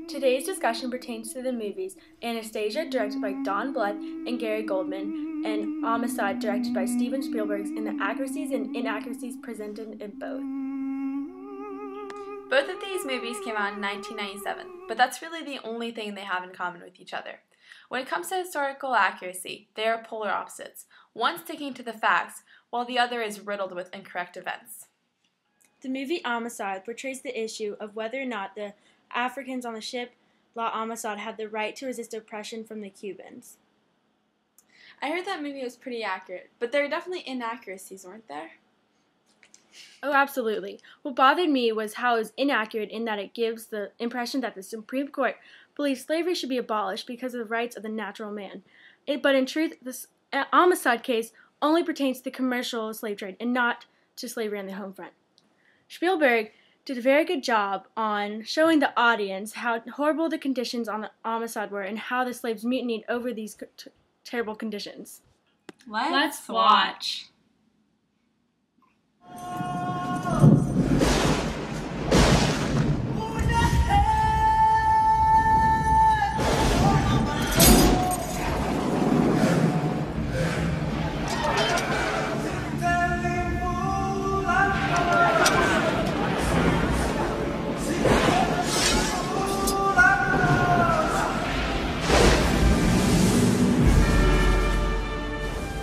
Today's discussion pertains to the movies Anastasia, directed by Don Bluth and Gary Goldman, and Homicide, directed by Steven Spielberg, and the accuracies and inaccuracies presented in both. Both of these movies came out in 1997, but that's really the only thing they have in common with each other. When it comes to historical accuracy, they are polar opposites, one sticking to the facts, while the other is riddled with incorrect events. The movie Homicide portrays the issue of whether or not the Africans on the ship La Amistad had the right to resist oppression from the Cubans. I heard that movie was pretty accurate, but there are definitely inaccuracies, weren't there? Oh, absolutely. What bothered me was how it was inaccurate in that it gives the impression that the Supreme Court believes slavery should be abolished because of the rights of the natural man. But in truth, this Homicide case only pertains to the commercial slave trade and not to slavery on the home front. Spielberg did a very good job on showing the audience how horrible the conditions on the Homicide were and how the slaves mutinied over these terrible conditions. Let's watch.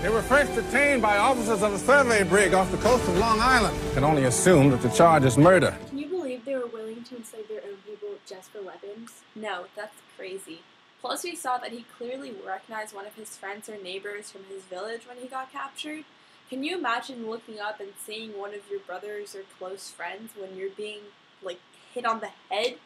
They were first detained by officers of a survey brig off the coast of Long Island. Can only assume that the charge is murder. Can you believe they were willing to enslave their own people just for weapons? No, that's crazy. Plus, we saw that he clearly recognized one of his friends or neighbors from his village when he got captured. Can you imagine looking up and seeing one of your brothers or close friends when you're being, hit on the head?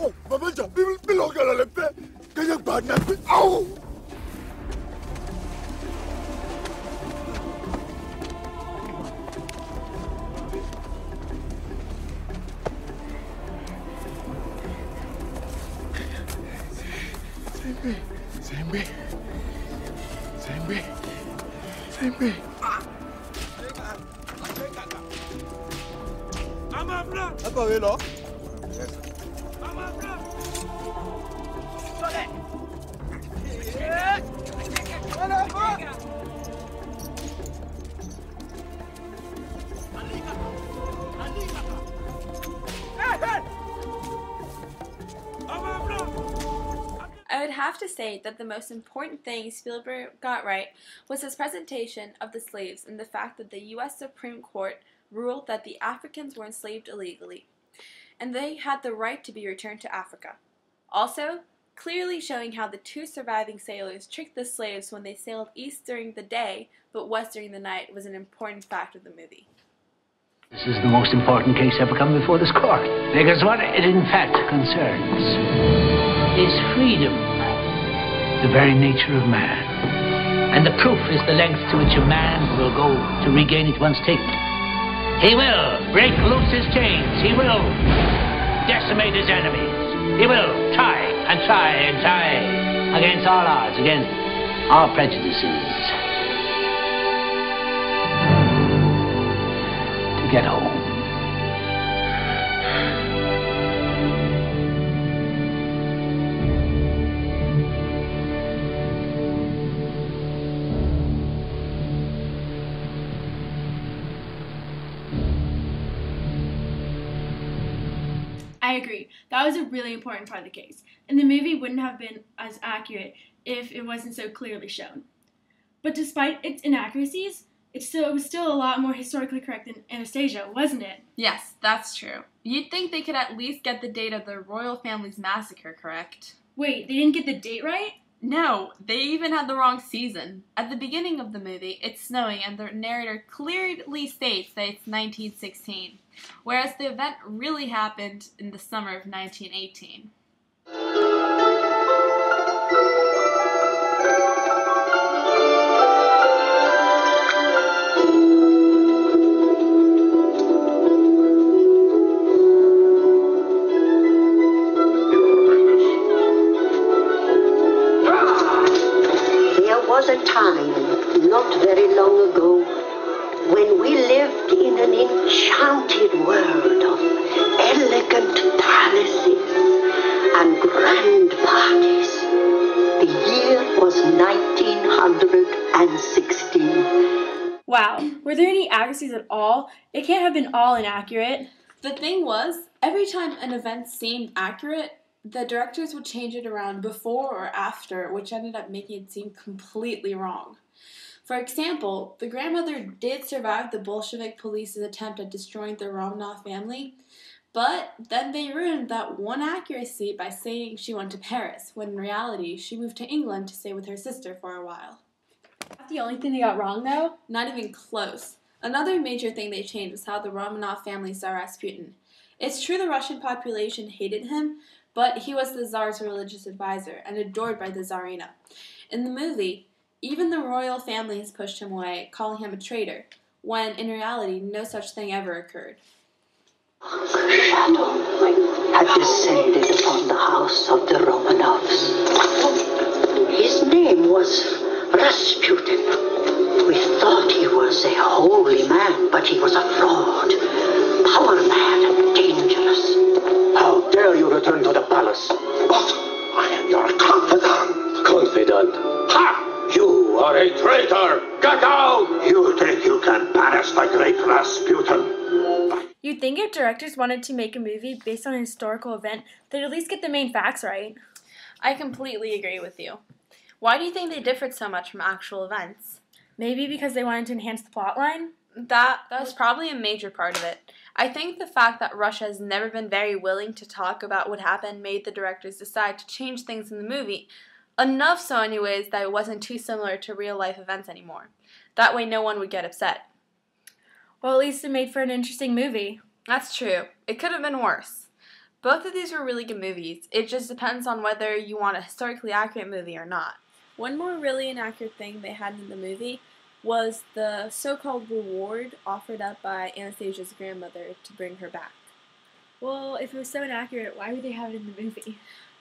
Oh, Babanja, belong à la paix. Can you bad na? Ow! Same. Apa lo? I would have to say that the most important thing Spielberg got right was his presentation of the slaves and the fact that the U.S. Supreme Court ruled that the Africans were enslaved illegally, and they had the right to be returned to Africa. Also, clearly showing how the two surviving sailors tricked the slaves when they sailed east during the day but west during the night was an important fact of the movie. This is the most important case ever come before this court, because what it in fact concerns is freedom, the very nature of man. And the proof is the length to which a man will go to regain it once taken. He will break loose his chains. He will decimate his enemies. He will try and try and try against all odds, against all prejudices, to get home. I agree. That was a really important part of the case, and the movie wouldn't have been as accurate if it wasn't so clearly shown. But despite its inaccuracies, it was still a lot more historically correct than Anastasia, wasn't it? Yes, that's true. You'd think they could at least get the date of the royal family's massacre correct. Wait, they didn't get the date right? No, they even had the wrong season. At the beginning of the movie, it's snowing and the narrator clearly states that it's 1916, whereas the event really happened in the summer of 1918. and 16. Wow, were there any accuracies at all? It can't have been all inaccurate. The thing was, every time an event seemed accurate, the directors would change it around before or after, which ended up making it seem completely wrong. For example, the grandmother did survive the Bolshevik police's attempt at destroying the Romanov family, but then they ruined that one accuracy by saying she went to Paris, when in reality she moved to England to stay with her sister for a while. That's the only thing they got wrong, though? Not even close. Another major thing they changed was how the Romanov family saw Rasputin. It's true the Russian population hated him, but he was the Tsar's religious advisor and adored by the Tsarina. In the movie, even the royal families pushed him away, calling him a traitor, when in reality no such thing ever occurred. The shadow had descended upon the house of the Romanovs. His name was Rasputin. We thought he was a holy man, but he was a fraud, power mad and dangerous. How dare you return to the palace? But I am your confidant. Confidant? Ha! You are a traitor! Get out! You think you can banish the great Rasputin? You'd think if directors wanted to make a movie based on a historical event, they'd at least get the main facts right. I completely agree with you. Why do you think they differed so much from actual events? Maybe because they wanted to enhance the plotline? That was probably a major part of it. I think the fact that Russia has never been very willing to talk about what happened made the directors decide to change things in the movie, enough so anyways that it wasn't too similar to real-life events anymore. That way no one would get upset. Well, at least it made for an interesting movie. That's true. It could have been worse. Both of these were really good movies. It just depends on whether you want a historically accurate movie or not. One more really inaccurate thing they had in the movie was the so-called reward offered up by Anastasia's grandmother to bring her back. Well, if it was so inaccurate, why would they have it in the movie?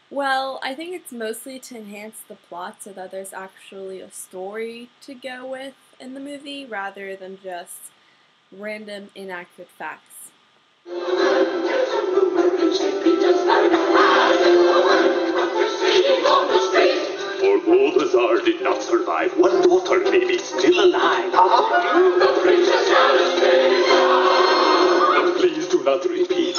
Well, I think it's mostly to enhance the plot so that there's actually a story to go with in the movie rather than just random inaccurate facts. Although the Tsar did not survive, one daughter may be still alive. The Princess Anastasia! But please do not repeat. They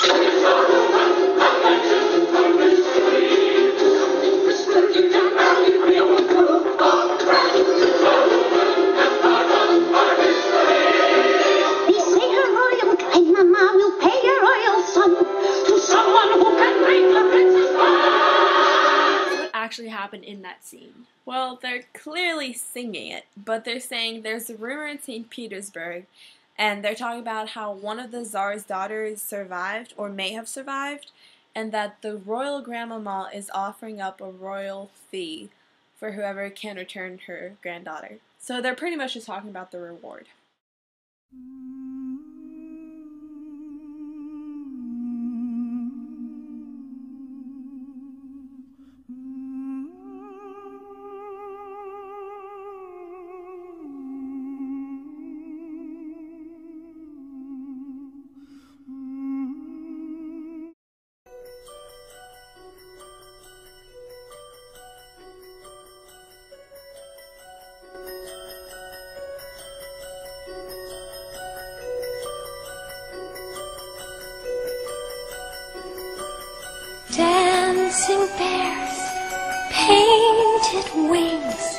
say her royal kind mamma will pay your royal son to someone who can bring the princess back. What actually happened in that scene? Well, they're clearly singing it, but they're saying there's a rumor in St. Petersburg, and they're talking about how one of the Tsar's daughters survived, or may have survived, and that the royal grandmama is offering up a royal fee for whoever can return her granddaughter. So they're pretty much just talking about the reward. Dancing bears, painted wings,